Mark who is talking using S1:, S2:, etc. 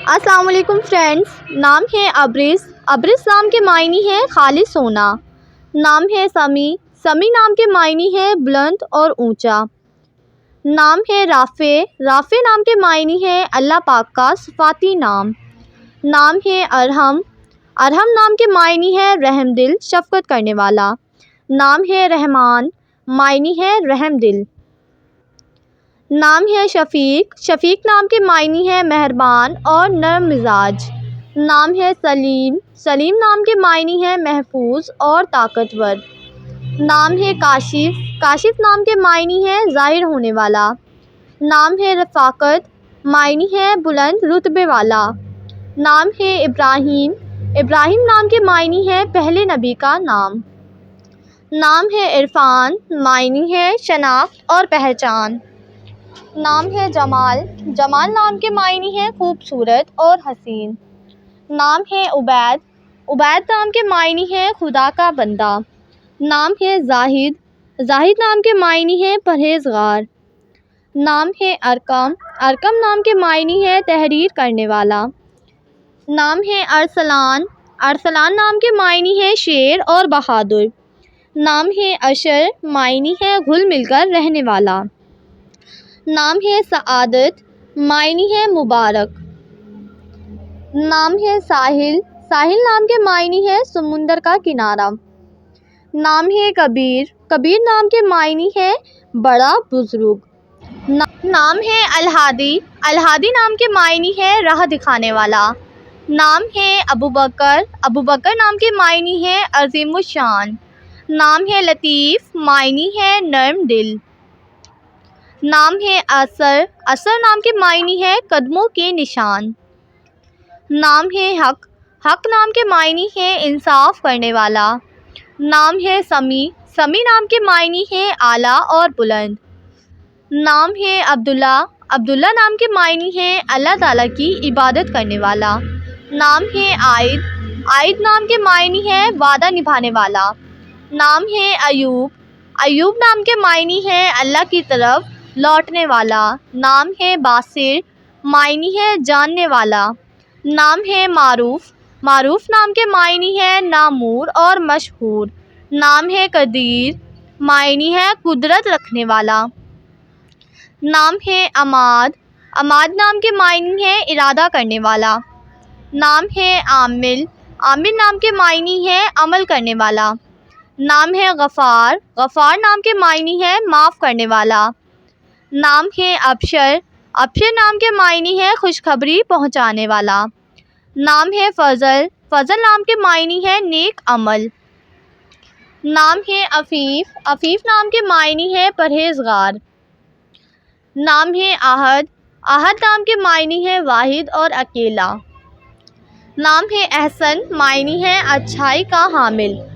S1: السلام علیکم فرینڈز، نام ہے ابرز۔ ابرز نام کے معنی ہے خالص سونا۔ نام ہے سمی۔ سمی نام کے معنی ہے بلند اور اونچا۔ نام ہے رافع۔ رافع نام کے معنی ہے اللہ پاک کا صفاتی نام۔ نام ہے ارحم۔ ارحم نام کے معنی ہے رحم دل، شفقت کرنے والا۔ نام ہے رحمان۔ معنی ہے رحم دل۔ نام ہے شفیق۔ شفیق نام کے معنی ہے مہربان اور نرم مزاج۔ نام ہے سلیم۔ سلیم نام کے معنی ہے محفوظ اور طاقتور۔ نام ہے کاشف۔ کاشف نام کے معنی ہے ظاہر ہونے والا۔ نام ہے رفاقت۔ معنی ہے بلند رتبے والا۔ نام ہے ابراہیم۔ ابراہیم نام کے معنی ہے پہلے نبی کا نام۔ نام ہے عرفان۔ معنی ہے شناخت اور پہچان۔ نام ہے جمال۔ جمال نام کے معنی ہے خوبصورت اور حسین۔ نام ہے عبید۔ عبید نام کے معنی ہے خدا کا بندہ۔ نام ہے زاہد۔ زاہد نام کے معنی ہے پرہیزگار۔ نام ہے ارقم۔ ارقم نام کے معنی ہے تحریر کرنے والا۔ نام ہے ارسلان۔ ارسلان نام کے معنی ہے شیر اور بہادر۔ نام ہے اشر۔ معنی ہے گھل مل کر رہنے والا۔ نام ہے سعادت۔ معنی ہے مبارک۔ نام ہے ساحل۔ ساحل نام کے معنی ہے سمندر کا کنارہ۔ نام ہے کبیر۔ کبیر نام کے معنی ہے بڑا بزرگ۔ نام ہے الہادی۔ الہادی نام کے معنی ہے راہ دکھانے والا۔ نام ہے ابوبکر۔ ابوبکر نام کے معنی ہے عظیم الشان۔ نام ہے لطیف۔ معنی ہے نرم دل۔ نام ہے اثر۔ اثر نام کے معنی ہے قدموں کے نشان۔ نام ہے حق۔ حق نام کے معنی ہے انصاف کرنے والا۔ نام ہے سمیع۔ سمیع نام کے معنی ہے اعلیٰ اور بلند۔ نام ہے عبداللہ۔ عبداللہ نام کے معنی ہے اللہ تعالیٰ کی عبادت کرنے والا۔ نام ہے عائد۔ عائد نام کے معنی ہے وعدہ نبھانے والا۔ نام ہے ایوب۔ ایوب نام کے معنی ہے اللہ کی طرف لوٹنے والا۔ نام ہے باصر۔ معنی ہے جاننے والا۔ نام ہے معروف۔ معروف نام کے معنی ہے نامور اور مشہور۔ نام ہے قدیر۔ معنی ہے قدرت رکھنے والا۔ نام ہے عماد۔ عماد نام کے معنی ہے ارادہ کرنے والا۔ نام ہے عامل۔ عامل نام کے معنی ہے عمل کرنے والا۔ نام ہے غفار۔ غفار نام کے معنی ہے معاف کرنے والا۔ نام ہے ابشر۔ ابشر نام کے معنی ہے خوشخبری پہنچانے والا۔ نام ہے فضل۔ فضل نام کے معنی ہے نیک عمل۔ نام ہے عفیف۔ عفیف نام کے معنی ہے پرہیزگار۔ نام ہے احد۔ احد نام کے معنی ہے واحد اور اکیلا۔ نام ہے احسن۔ معنی ہے اچھائی کا حامل۔